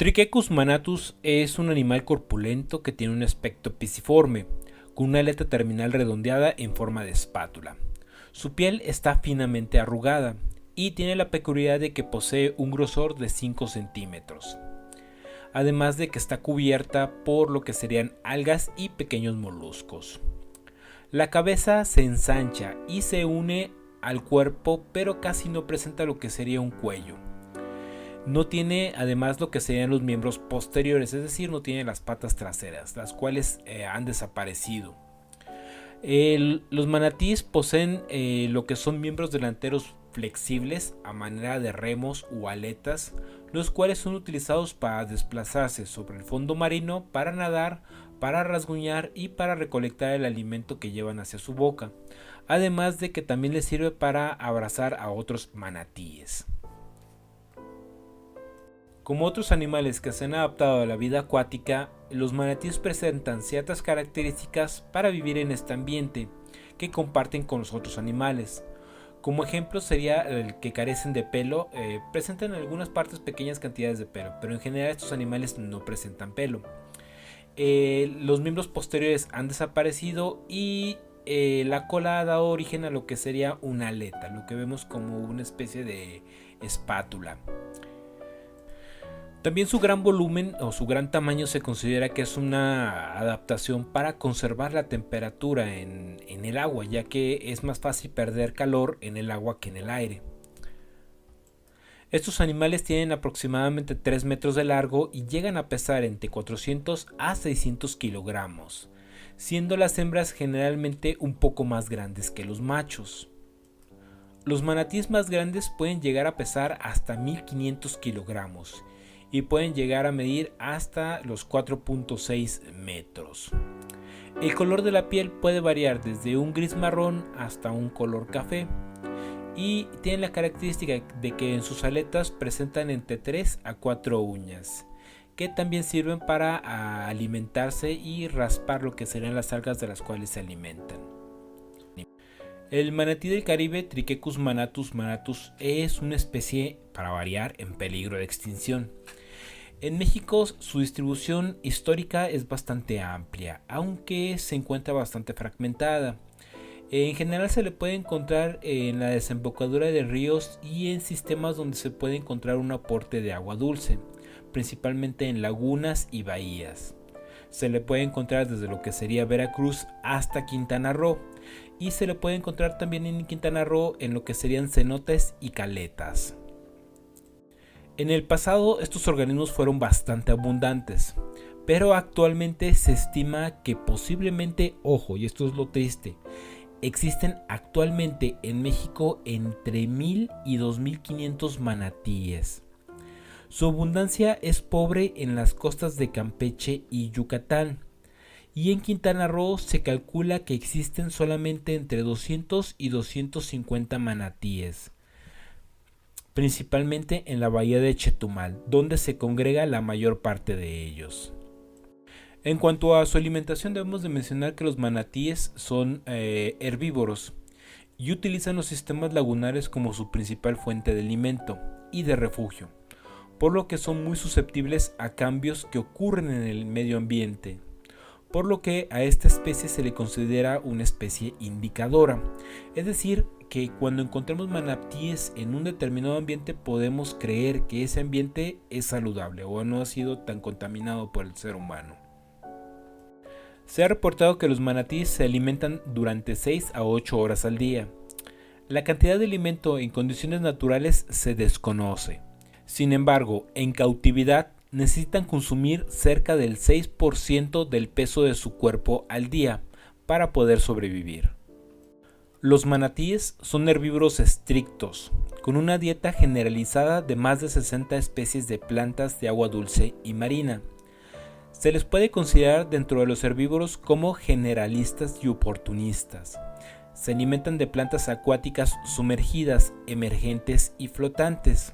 Trichechus manatus es un animal corpulento que tiene un aspecto pisiforme, con una aleta terminal redondeada en forma de espátula. Su piel está finamente arrugada y tiene la peculiaridad de que posee un grosor de 5 centímetros, además de que está cubierta por lo que serían algas y pequeños moluscos. La cabeza se ensancha y se une al cuerpo, pero casi no presenta lo que sería un cuello. No tiene además lo que serían los miembros posteriores, es decir, no tiene las patas traseras, las cuales han desaparecido. Los manatíes poseen lo que son miembros delanteros flexibles a manera de remos u aletas, los cuales son utilizados para desplazarse sobre el fondo marino, para nadar, para rasguñar y para recolectar el alimento que llevan hacia su boca, además de que también les sirve para abrazar a otros manatíes. Como otros animales que se han adaptado a la vida acuática, los manatíes presentan ciertas características para vivir en este ambiente que comparten con los otros animales. Como ejemplo sería el que carecen de pelo, presentan en algunas partes pequeñas cantidades de pelo, pero en general estos animales no presentan pelo. Los miembros posteriores han desaparecido y la cola ha dado origen a lo que sería una aleta, lo que vemos como una especie de espátula. También su gran volumen o su gran tamaño se considera que es una adaptación para conservar la temperatura en el agua, ya que es más fácil perder calor en el agua que en el aire. Estos animales tienen aproximadamente 3 metros de largo y llegan a pesar entre 400 a 600 kilogramos, siendo las hembras generalmente un poco más grandes que los machos. Los manatíes más grandes pueden llegar a pesar hasta 1500 kilogramos y pueden llegar a medir hasta los 4.6 metros. El color de la piel puede variar desde un gris marrón hasta un color café y tienen la característica de que en sus aletas presentan entre 3 a 4 uñas, que también sirven para alimentarse y raspar lo que serían las algas de las cuales se alimentan. El manatí del Caribe, Trichechus manatus, es una especie, para variar, en peligro de extinción. En México su distribución histórica es bastante amplia, aunque se encuentra bastante fragmentada. En general se le puede encontrar en la desembocadura de ríos y en sistemas donde se puede encontrar un aporte de agua dulce, principalmente en lagunas y bahías. Se le puede encontrar desde lo que sería Veracruz hasta Quintana Roo, y se le puede encontrar también en Quintana Roo en lo que serían cenotes y caletas. En el pasado estos organismos fueron bastante abundantes, pero actualmente se estima que posiblemente, ojo, y esto es lo triste, existen actualmente en México entre 1000 y 2500 manatíes. Su abundancia es pobre en las costas de Campeche y Yucatán, y en Quintana Roo se calcula que existen solamente entre 200 y 250 manatíes, principalmente en la bahía de Chetumal, donde se congrega la mayor parte de ellos. En cuanto a su alimentación, debemos de mencionar que los manatíes son herbívoros y utilizan los sistemas lagunares como su principal fuente de alimento y de refugio, por lo que son muy susceptibles a cambios que ocurren en el medio ambiente, por lo que a esta especie se le considera una especie indicadora, es decir, que cuando encontramos manatíes en un determinado ambiente podemos creer que ese ambiente es saludable o no ha sido tan contaminado por el ser humano. Se ha reportado que los manatíes se alimentan durante 6 a 8 horas al día. La cantidad de alimento en condiciones naturales se desconoce. Sin embargo, en cautividad necesitan consumir cerca del 6% del peso de su cuerpo al día para poder sobrevivir. Los manatíes son herbívoros estrictos, con una dieta generalizada de más de 60 especies de plantas de agua dulce y marina. Se les puede considerar dentro de los herbívoros como generalistas y oportunistas. Se alimentan de plantas acuáticas sumergidas, emergentes y flotantes.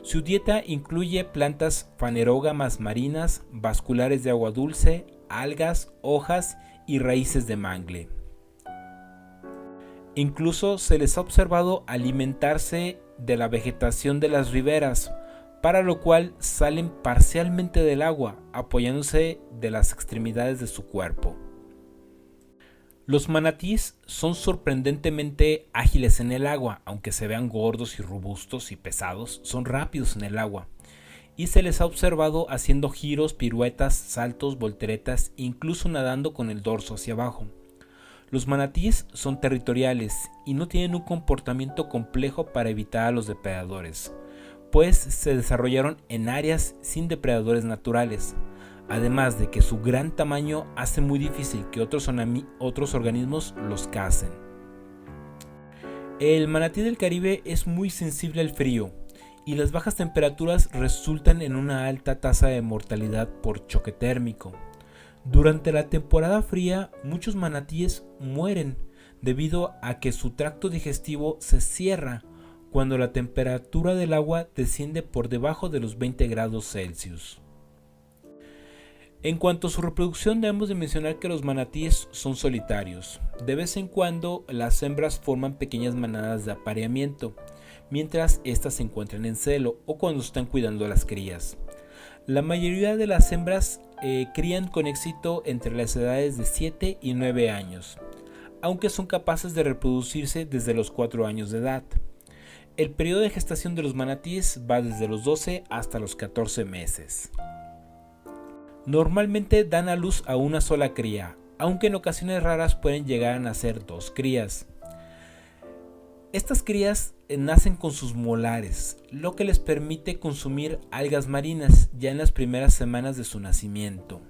Su dieta incluye plantas fanerógamas marinas, vasculares de agua dulce, algas, hojas y raíces de mangle. Incluso se les ha observado alimentarse de la vegetación de las riberas, para lo cual salen parcialmente del agua, apoyándose de las extremidades de su cuerpo. Los manatíes son sorprendentemente ágiles en el agua, aunque se vean gordos y robustos y pesados, son rápidos en el agua. Y se les ha observado haciendo giros, piruetas, saltos, volteretas, incluso nadando con el dorso hacia abajo. Los manatíes son territoriales y no tienen un comportamiento complejo para evitar a los depredadores, pues se desarrollaron en áreas sin depredadores naturales, además de que su gran tamaño hace muy difícil que otros organismos los cacen. El manatí del Caribe es muy sensible al frío, y las bajas temperaturas resultan en una alta tasa de mortalidad por choque térmico. Durante la temporada fría, muchos manatíes mueren debido a que su tracto digestivo se cierra cuando la temperatura del agua desciende por debajo de los 20 grados Celsius. En cuanto a su reproducción, debemos de mencionar que los manatíes son solitarios. De vez en cuando, las hembras forman pequeñas manadas de apareamiento, mientras éstas se encuentran en celo o cuando están cuidando a las crías. La mayoría de las hembras crían con éxito entre las edades de 7 y 9 años, aunque son capaces de reproducirse desde los 4 años de edad. El periodo de gestación de los manatíes va desde los 12 hasta los 14 meses. Normalmente dan a luz a una sola cría, aunque en ocasiones raras pueden llegar a nacer 2 crías. Estas crías nacen con sus molares, lo que les permite consumir algas marinas ya en las primeras semanas de su nacimiento.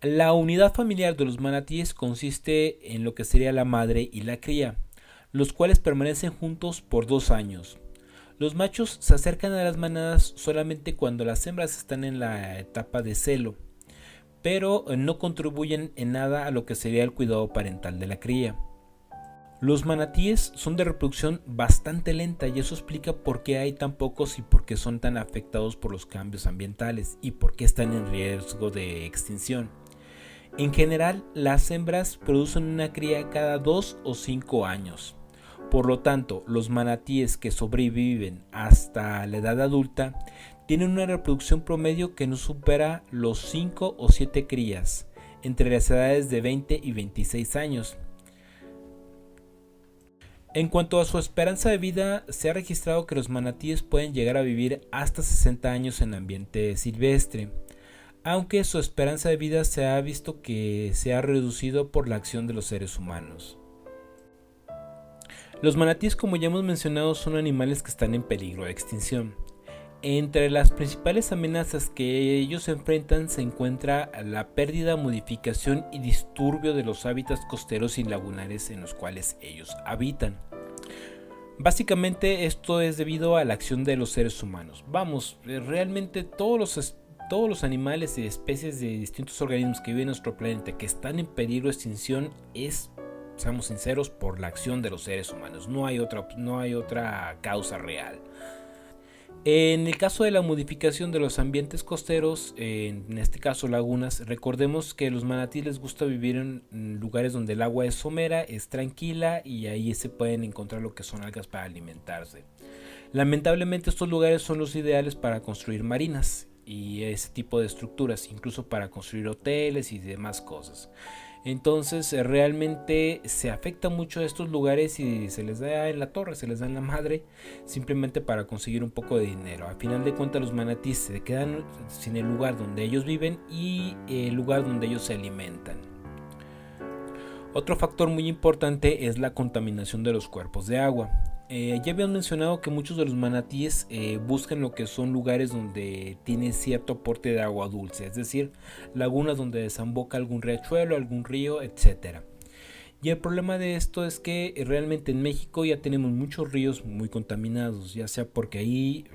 La unidad familiar de los manatíes consiste en lo que sería la madre y la cría, los cuales permanecen juntos por 2 años. Los machos se acercan a las manadas solamente cuando las hembras están en la etapa de celo, pero no contribuyen en nada a lo que sería el cuidado parental de la cría. Los manatíes son de reproducción bastante lenta y eso explica por qué hay tan pocos y por qué son tan afectados por los cambios ambientales y por qué están en riesgo de extinción. En general, las hembras producen una cría cada 2 o 5 años. Por lo tanto, los manatíes que sobreviven hasta la edad adulta tienen una reproducción promedio que no supera los 5 o 7 crías, entre las edades de 20 y 26 años. En cuanto a su esperanza de vida, se ha registrado que los manatíes pueden llegar a vivir hasta 60 años en ambiente silvestre, aunque su esperanza de vida se ha visto que se ha reducido por la acción de los seres humanos. Los manatíes, como ya hemos mencionado, son animales que están en peligro de extinción. Entre las principales amenazas que ellos enfrentan se encuentra la pérdida, modificación y disturbio de los hábitats costeros y lagunares en los cuales ellos habitan. Básicamente esto es debido a la acción de los seres humanos. Realmente todos los animales y especies de distintos organismos que viven en nuestro planeta que están en peligro de extinción es, seamos sinceros, por la acción de los seres humanos. No hay otra causa real. En el caso de la modificación de los ambientes costeros, en este caso lagunas, recordemos que a los manatíes les gusta vivir en lugares donde el agua es somera, es tranquila y ahí se pueden encontrar lo que son algas para alimentarse. Lamentablemente estos lugares son los ideales para construir marinas y ese tipo de estructuras, incluso para construir hoteles y demás cosas. Entonces realmente se afecta mucho a estos lugares y se les da en la torre, se les da en la madre, simplemente para conseguir un poco de dinero. Al final de cuentas los manatíes se quedan sin el lugar donde ellos viven y el lugar donde ellos se alimentan. Otro factor muy importante es la contaminación de los cuerpos de agua. Ya habíamos mencionado que muchos de los manatíes buscan lo que son lugares donde tiene cierto aporte de agua dulce, es decir, lagunas donde desemboca algún riachuelo, algún río, etc. Y el problema de esto es que realmente en México ya tenemos muchos ríos muy contaminados, ya sea porque ahí,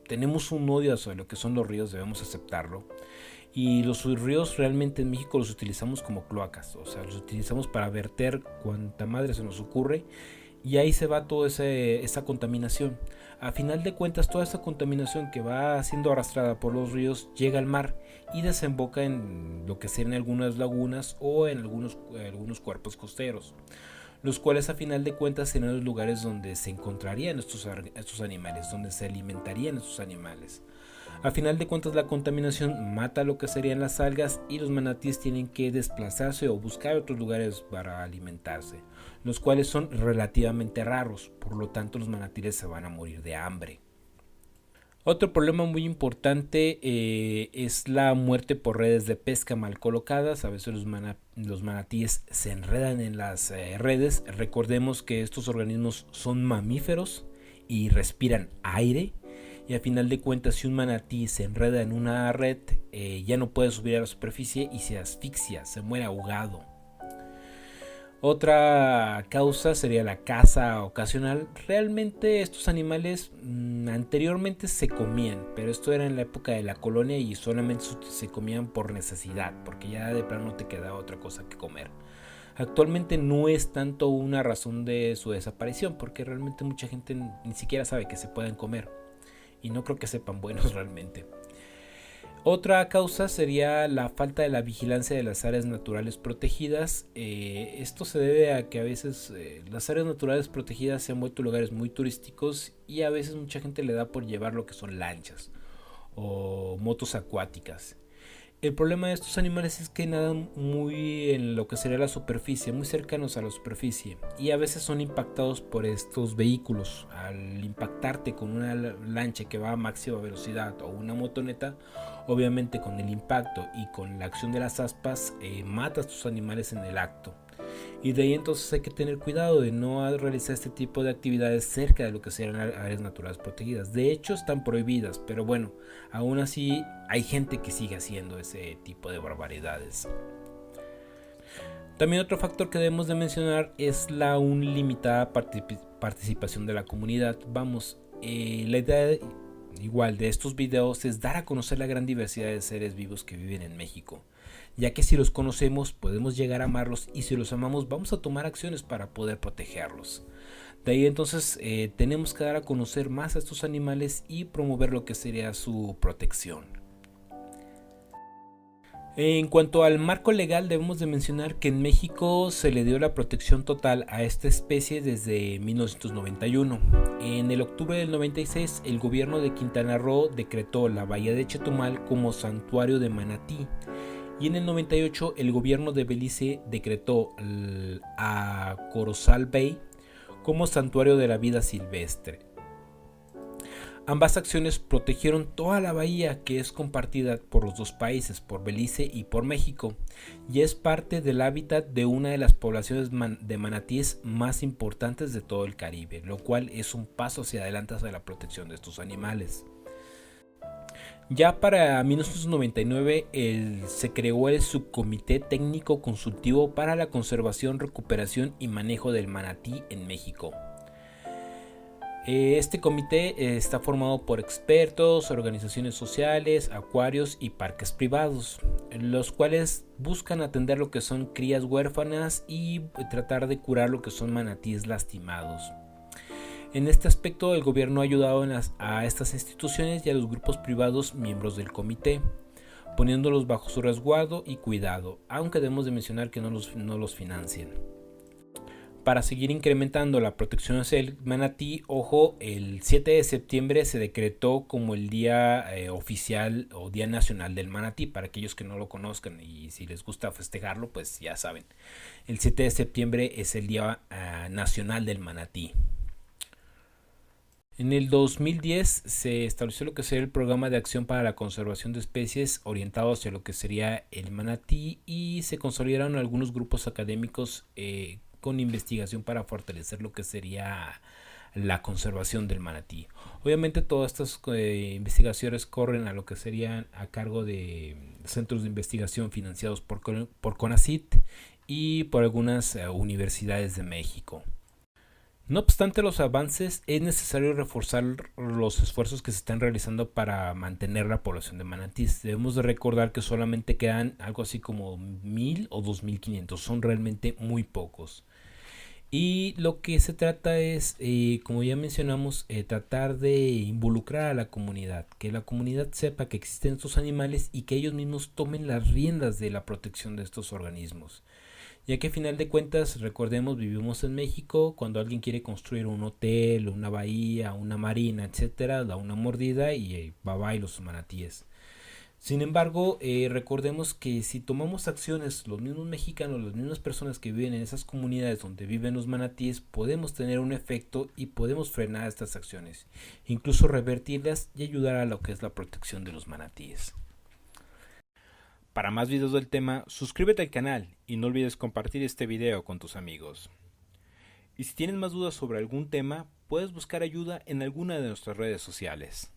tenemos un odio hacia lo que son los ríos, debemos aceptarlo. Y los ríos realmente en México los utilizamos como cloacas, o sea, los utilizamos para verter cuanta madre se nos ocurre. Y ahí se va toda esa contaminación. A final de cuentas, toda esa contaminación que va siendo arrastrada por los ríos llega al mar y desemboca en lo que sean algunas lagunas o en algunos cuerpos costeros. los cuales a final de cuentas serían los lugares donde se encontrarían estos animales, donde se alimentarían estos animales. A final de cuentas la contaminación mata lo que serían las algas y los manatíes tienen que desplazarse o buscar otros lugares para alimentarse, los cuales son relativamente raros, por lo tanto los manatíes se van a morir de hambre. Otro problema muy importante es la muerte por redes de pesca mal colocadas. A veces los manatíes se enredan en las redes. Recordemos que estos organismos son mamíferos y respiran aire. Y a final de cuentas, si un manatí se enreda en una red, ya no puede subir a la superficie y se asfixia, se muere ahogado. Otra causa sería la caza ocasional. Realmente estos animales anteriormente se comían, pero esto era en la época de la colonia y solamente se comían por necesidad, porque ya de plano no te quedaba otra cosa que comer. Actualmente no es tanto una razón de su desaparición, porque realmente mucha gente ni siquiera sabe que se pueden comer y no creo que sepan buenos realmente. Otra causa sería la falta de la vigilancia de las áreas naturales protegidas. Esto se debe a que a veces las áreas naturales protegidas se han vuelto lugares muy turísticos y a veces mucha gente le da por llevar lo que son lanchas o motos acuáticas. El problema de estos animales es que nadan muy en lo que sería la superficie, muy cercanos a la superficie, y a veces son impactados por estos vehículos. Al impactarte con una lancha que va a máxima velocidad o una motoneta, obviamente con el impacto y con la acción de las aspas matas a estos animales en el acto. Y de ahí entonces hay que tener cuidado de no realizar este tipo de actividades cerca de lo que serían áreas naturales protegidas. De hecho están prohibidas, pero bueno, aún así hay gente que sigue haciendo ese tipo de barbaridades. También otro factor que debemos de mencionar es la limitada participación de la comunidad. La idea igual de estos videos es dar a conocer la gran diversidad de seres vivos que viven en México, ya que si los conocemos podemos llegar a amarlos y si los amamos vamos a tomar acciones para poder protegerlos. De ahí entonces tenemos que dar a conocer más a estos animales y promover lo que sería su protección. En cuanto al marco legal, debemos de mencionar que en México se le dio la protección total a esta especie desde 1991. En el octubre del 96, el gobierno de Quintana Roo decretó la bahía de Chetumal como santuario de manatí. Y en el 98, el gobierno de Belice decretó a Corozal Bay como santuario de la vida silvestre. Ambas acciones protegieron toda la bahía, que es compartida por los dos países, por Belice y por México, y es parte del hábitat de una de las poblaciones de manatíes más importantes de todo el Caribe, lo cual es un paso hacia adelante hacia la protección de estos animales. Ya para 1999 se creó el Subcomité Técnico Consultivo para la Conservación, Recuperación y Manejo del Manatí en México. Este comité está formado por expertos, organizaciones sociales, acuarios y parques privados, los cuales buscan atender lo que son crías huérfanas y tratar de curar lo que son manatíes lastimados. En este aspecto, el gobierno ha ayudado a estas instituciones y a los grupos privados miembros del comité, poniéndolos bajo su resguardo y cuidado, aunque debemos de mencionar que no los financian. Para seguir incrementando la protección hacia el manatí, el 7 de septiembre se decretó como el día oficial o Día Nacional del Manatí. Para aquellos que no lo conozcan y si les gusta festejarlo, pues ya saben. El 7 de septiembre es el Día Nacional del Manatí. En el 2010 se estableció lo que sería el Programa de Acción para la Conservación de Especies orientado hacia lo que sería el manatí y se consolidaron algunos grupos académicos con investigación para fortalecer lo que sería la conservación del manatí. Obviamente todas estas investigaciones corren a lo que serían a cargo de centros de investigación financiados por CONACYT y por algunas universidades de México. No obstante los avances, es necesario reforzar los esfuerzos que se están realizando para mantener la población de manatíes. Debemos de recordar que solamente quedan algo así como 1000 o 2500, son realmente muy pocos. Y lo que se trata es, como ya mencionamos, tratar de involucrar a la comunidad, que la comunidad sepa que existen estos animales y que ellos mismos tomen las riendas de la protección de estos organismos, ya que a final de cuentas, recordemos, vivimos en México, cuando alguien quiere construir un hotel, una bahía, una marina, etcétera, da una mordida y bye bye los manatíes. Sin embargo, recordemos que si tomamos acciones, los mismos mexicanos, las mismas personas que viven en esas comunidades donde viven los manatíes, podemos tener un efecto y podemos frenar estas acciones, incluso revertirlas y ayudar a lo que es la protección de los manatíes. Para más videos del tema, suscríbete al canal y no olvides compartir este video con tus amigos. Y si tienes más dudas sobre algún tema, puedes buscar ayuda en alguna de nuestras redes sociales.